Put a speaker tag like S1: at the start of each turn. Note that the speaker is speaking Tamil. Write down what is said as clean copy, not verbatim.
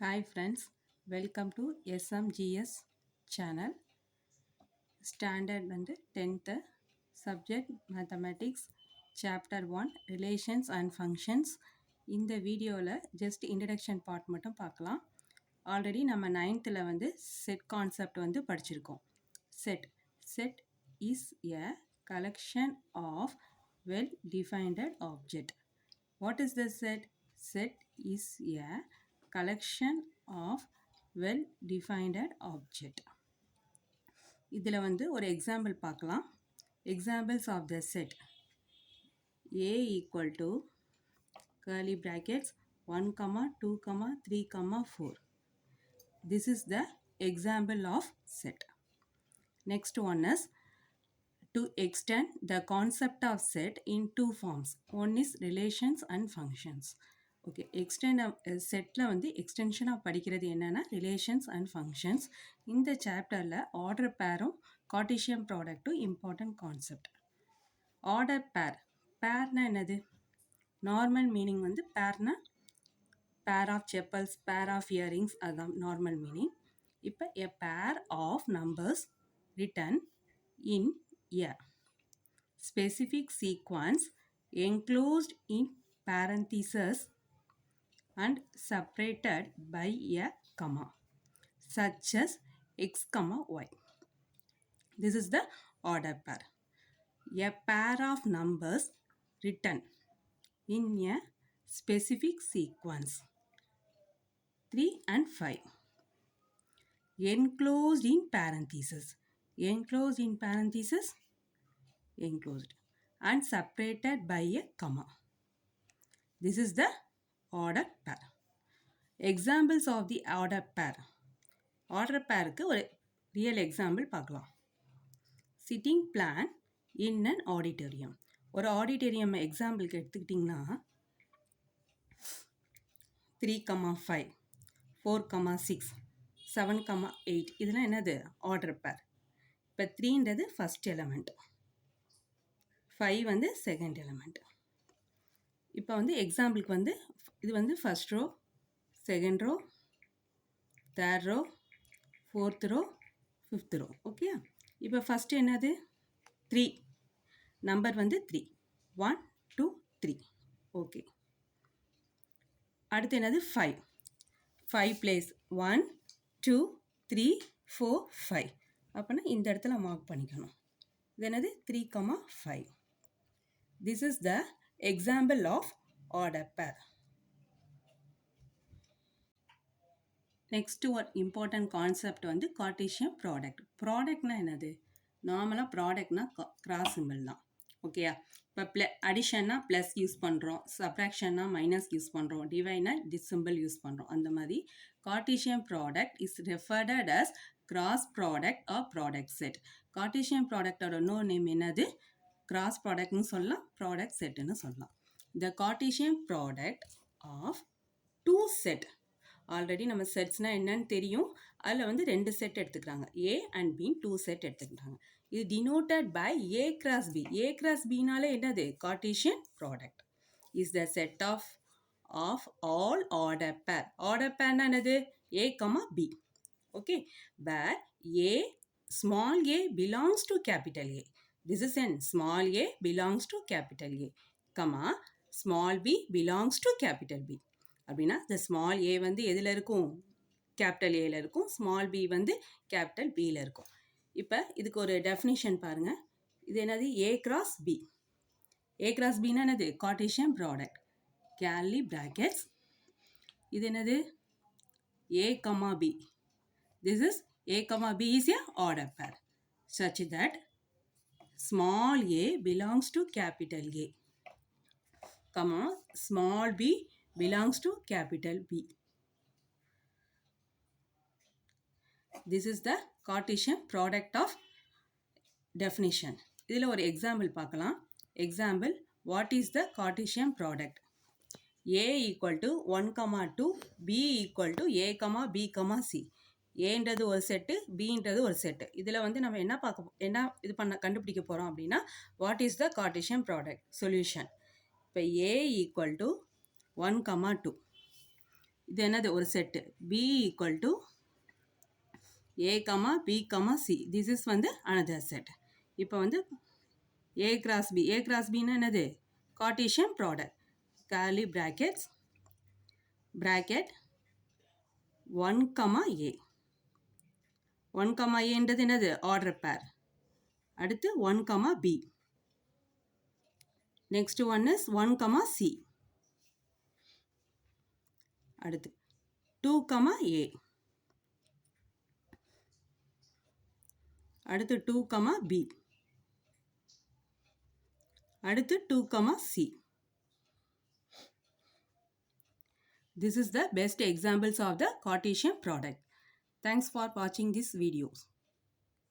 S1: Hi friends, welcome to SMGS channel. Standard வந்து 10th subject mathematics chapter 1 relations and functions. இந்த வீடியோவில் just introduction part மட்டும் பார்க்கலாம். ஆல்ரெடி நம்ம 9thல வந்து set concept வந்து படிச்சிருக்கோம். Set is a collection of well-defined object. What is the set? Set is a collection of well-defined object. இதில் வந்து ஒரு எக்ஸாம்பிள் பார்க்கலாம். Examples of the set. A equal to curly brackets 1, 2, 3, 4. This is the example of set. Next one is to extend the concept of set in two forms. One is relations and functions. Okay, setல வந்து எக்ஸ்டென்ஷனாக படிக்கிறது என்னென்னா ரிலேஷன்ஸ் அண்ட் ஃபங்க்ஷன்ஸ். இந்த சாப்டரில் ஆர்டர் பேரும் கார்ட்டீசியன் ப்ராடக்ட்டும் இம்பார்ட்டன்ட் கான்செப்ட். ஆர்டர் பேர்னா என்னது? நார்மல் மீனிங் வந்து பேர்னா பேர் of chappals, pair of earrings, அதுதான் நார்மல் மீனிங். இப்போ a pair of numbers written in a specific sequence enclosed in parentheses and separated by a comma, such as x, y. This is the order pair. A pair of numbers written in a specific sequence 3 and 5 enclosed in parentheses. Enclosed in parentheses, enclosed and separated by a comma. This is the order pair. Examples of the order pair. Order pairக்கு ஒரு real example பார்க்கலாம். Sitting plan in an auditorium. ஒரு auditorium எக்ஸாம்பிளுக்கு எடுத்துக்கிட்டிங்கன்னா 3, 5, 4, 6, 7, 8 இதெல்லாம் என்னது? ஆர்டர் பேர். இப்போ 3ன்றது ஃபஸ்ட் எலமெண்ட், 5 வந்து செகண்ட் எலமெண்ட். இப்போ வந்து எக்ஸாம்பிளுக்கு வந்து இது வந்து first row, second row, third row, fourth row, fifth row. Okay, இப்போ ஃபஸ்ட்டு என்னது? 3. நம்பர் வந்து 3, 1, 2, 3. ஓகே, அடுத்து என்னது? 5 பிளேஸ் 1, 2, 3, 4, 5. அப்போனா இந்த இடத்துல மார்க் பண்ணிக்கணும். இது என்னது? 3, 5. This is the example of order pair. Next one important concept வந்து கார்ட்டீசியன் ப்ராடக்ட். ப்ராடக்ட்னா என்னது? நார்மலாக ப்ராடக்ட்னா கிராஸ் சிம்பிள் தான். ஓகேயா? இப்போ அடிஷன்னா ப்ளஸ் யூஸ் பண்ணுறோம், சப்ராக்ஷன்னா மைனஸ் யூஸ் பண்ணுறோம், டிவைனா டிஸ் சிம்பிள் யூஸ் பண்ணுறோம். அந்த மாதிரி Cartesian product is referred as cross product or product set. Cartesian ப்ராடக்டோட இன்னொரு நேம் என்னது? கிராஸ் ப்ராடக்ட்னு சொல்லலாம், ப்ராடக்ட் செட்டுன்னு சொல்லலாம். The Cartesian product of two set. Already நம்ம செட்ஸ்னால் என்னன்னு தெரியும். அதில் வந்து 2 செட் எடுத்துக்கிறாங்க, ஏ அண்ட் பின்னு 2 செட் எடுத்துக்கிறாங்க. இது denoted by A cross B. A cross பினாலே என்னது? Cartesian product is the set of all order pair. Order பேர்னா என்னது? A, B. Okay, where A small A belongs to capital A. This is n. Small a belongs to capital A, comma small b belongs to capital B. அப்படின்னா இந்த ஸ்மால் ஏ வந்து எதில் இருக்கும்? கேபிட்டல் ஏல இருக்கும். ஸ்மால் பி வந்து கேபிட்டல் பியில் இருக்கும். இப்போ இதுக்கு ஒரு டெஃபினிஷன் பாருங்கள். இது என்னது? A cross B. A cross பின்னா என்னது? Cartesian product. Curly brackets. இது என்னது? A, B. This is a, b is a order pair such that small a belongs to capital A, comma small b belongs to capital B. This is the Cartesian product of definition. இதில் ஒரு எக்ஸாம்பிள் பார்க்கலாம். Example, what is the Cartesian product? A equal to 1, 2, B equal to A, B, C. ஏன்றது ஒரு செட்டு, பின்றது ஒரு செட்டு. இதில் வந்து நம்ம கண்டுபிடிக்க போகிறோம் அப்படின்னா what is the Cartesian product? Solution. இப்போ ஏ ஈக்குவல் டு 1, 2. இது என்னது ஒரு set B equal to A, B, C. This is வந்து another set. இப்போ வந்து A cross B. A cross B னா என்னது Cartesian product. Curly brackets bracket 1, A. 1, A என்றது என்னது order pair. அடுத்து 1, B. Next one is 1, C. அடுத்து 2, A. அடுத்து 2, B. அடுத்து 2, C. This is the best examples of the Cartesian product. Thanks for watching this videos.